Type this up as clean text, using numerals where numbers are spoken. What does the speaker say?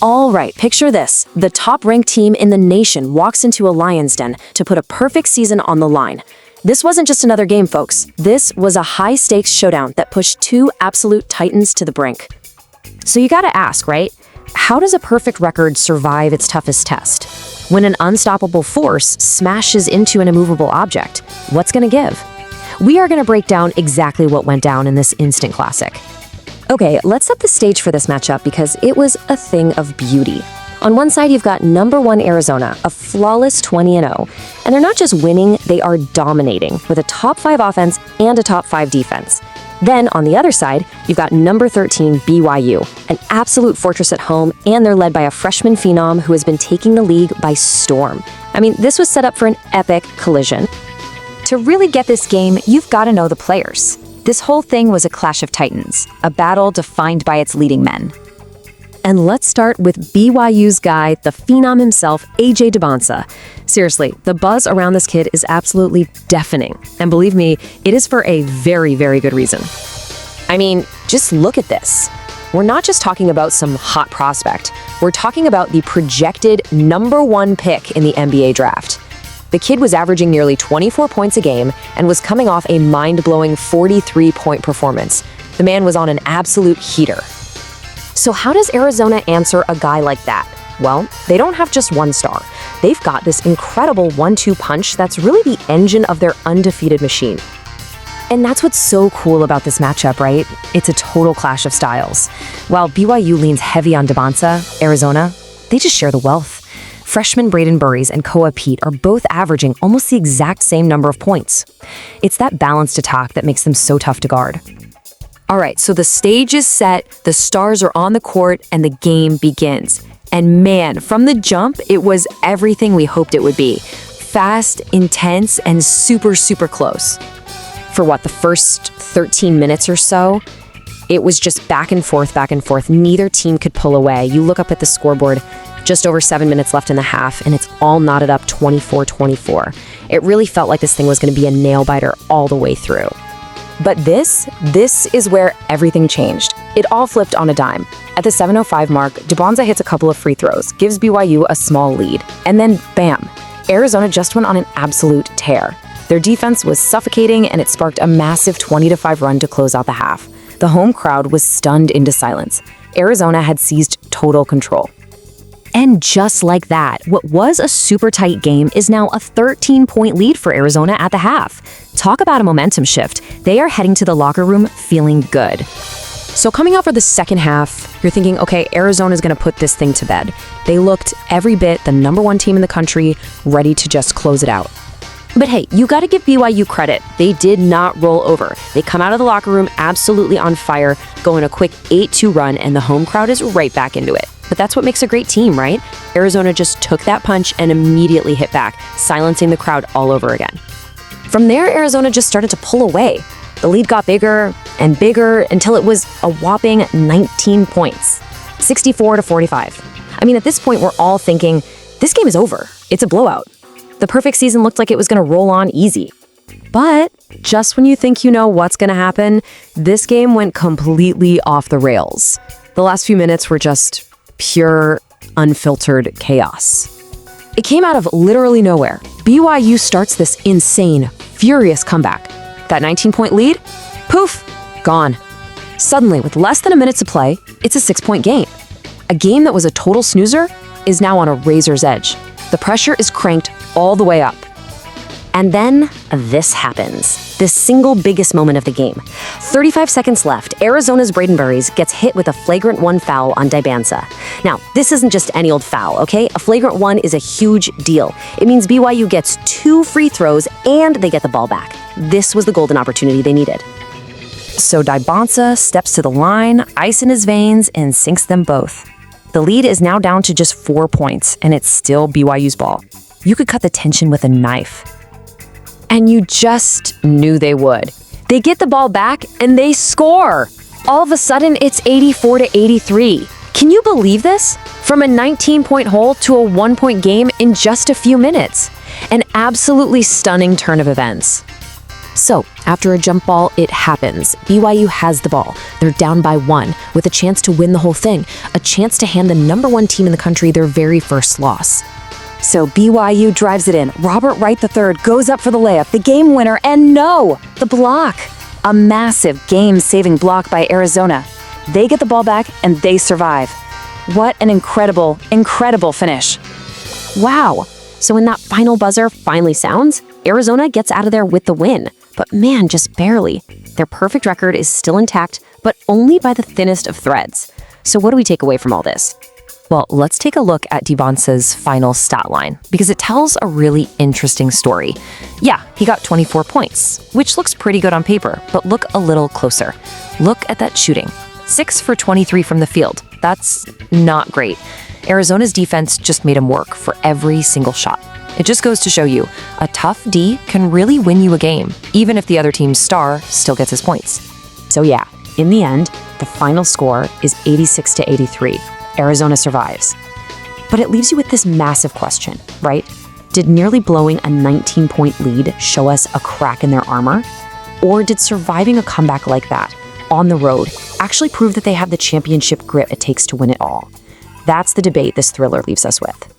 All right, picture this. The top-ranked team in the nation walks into a lion's den to put a perfect season on the line. This wasn't just another game, folks. This was a high-stakes showdown that pushed two absolute titans to the brink. So you gotta ask, right? How does a perfect record survive its toughest test? When an unstoppable force smashes into an immovable object, what's gonna give? We are gonna break down exactly what went down in this instant classic. Okay, let's set the stage for this matchup because it was a thing of beauty. On one side, you've got number 1 Arizona, a flawless 20-0. And they're not just winning, they are dominating with a top 5 offense and a top 5 defense. Then, on the other side, you've got number 13 BYU, an absolute fortress at home, and they're led by a freshman phenom who has been taking the league by storm. I mean, this was set up for an epic collision. To really get this game, you've got to know the players. This whole thing was a clash of titans, a battle defined by its leading men. And let's start with BYU's guy, the phenom himself, Dybantsa. Seriously, the buzz around this kid is absolutely deafening. And believe me, it is for a very, very good reason. I mean, just look at this. We're not just talking about some hot prospect. We're talking about the projected number 1 pick in the NBA draft. The kid was averaging nearly 24 points a game and was coming off a mind-blowing 43-point performance. The man was on an absolute heater. So how does Arizona answer a guy like that? Well, they don't have just one star. They've got this incredible 1-2 punch that's really the engine of their undefeated machine. And that's what's so cool about this matchup, right? It's a total clash of styles. While BYU leans heavy on Dybantsa, Arizona, they just share the wealth. Freshman Brayden Burries and Koa Pete are both averaging almost the exact same number of points. It's that balanced attack that makes them so tough to guard. All right, so the stage is set, the stars are on the court, and the game begins. And man, from the jump, it was everything we hoped it would be. Fast, intense, and super, super close. For the first 13 minutes or so, it was just back and forth, back and forth. Neither team could pull away. You look up at the scoreboard, just over 7 minutes left in the half, and it's all knotted up 24-24. It really felt like this thing was going to be a nail-biter all the way through. But this is where everything changed. It all flipped on a dime. At the 7:05 mark, Dybantsa hits a couple of free throws, gives BYU a small lead, and then bam, Arizona just went on an absolute tear. Their defense was suffocating, and it sparked a massive 20-5 run to close out the half. The home crowd was stunned into silence. Arizona had seized total control. And just like that, what was a super tight game is now a 13-point lead for Arizona at the half. Talk about a momentum shift. They are heading to the locker room feeling good. So coming out for the second half, you're thinking, okay, Arizona's going to put this thing to bed. They looked every bit the number 1 team in the country, ready to just close it out. But hey, you got to give BYU credit. They did not roll over. They come out of the locker room absolutely on fire, go on a quick 8-2 run, and the home crowd is right back into it. But that's what makes a great team, right? Arizona just took that punch and immediately hit back, silencing the crowd all over again. From there, Arizona just started to pull away. The lead got bigger and bigger until it was a whopping 19 points, 64-45. I mean, at this point, we're all thinking, this game is over. It's a blowout. The perfect season looked like it was going to roll on easy. But just when you think you know what's going to happen, this game went completely off the rails. The last few minutes were just pure, unfiltered chaos. It came out of literally nowhere. BYU starts this insane, furious comeback. That 19-point lead, poof, gone. Suddenly, with less than a minute to play, it's a 6-point game. A game that was a total snoozer is now on a razor's edge. The pressure is cranked all the way up. And then this happens, the single biggest moment of the game. 35 seconds left, Arizona's Brayden Burries gets hit with a flagrant 1 foul on Dybantsa. Now, this isn't just any old foul, okay? A flagrant 1 is a huge deal. It means BYU gets 2 free throws and they get the ball back. This was the golden opportunity they needed. So Dybantsa steps to the line, ice in his veins, and sinks them both. The lead is now down to just 4 points, and it's still BYU's ball. You could cut the tension with a knife. And you just knew they would. They get the ball back, and they score! All of a sudden, it's 84-83. Can you believe this? From a 19-point hole to a 1-point game in just a few minutes. An absolutely stunning turn of events. So, after a jump ball, it happens. BYU has the ball. They're down by 1, with a chance to win the whole thing, a chance to hand the #1 team in the country their very first loss. So BYU drives it in. Robert Wright III goes up for the layup, the game winner, and no, the block. A massive game-saving block by Arizona. They get the ball back and they survive. What an incredible, incredible finish. Wow. So when that final buzzer finally sounds, Arizona gets out of there with the win. But man, just barely. Their perfect record is still intact, but only by the thinnest of threads. So what do we take away from all this? Well, let's take a look at Dybantsa's final stat line, because it tells a really interesting story. Yeah, he got 24 points, which looks pretty good on paper, but look a little closer. Look at that shooting. 6 for 23 from the field. That's not great. Arizona's defense just made him work for every single shot. It just goes to show you, a tough D can really win you a game, even if the other team's star still gets his points. So yeah, in the end, the final score is 86-83. Arizona survives. But it leaves you with this massive question, right? Did nearly blowing a 19-point lead show us a crack in their armor? Or did surviving a comeback like that, on the road, actually prove that they have the championship grit it takes to win it all? That's the debate this thriller leaves us with.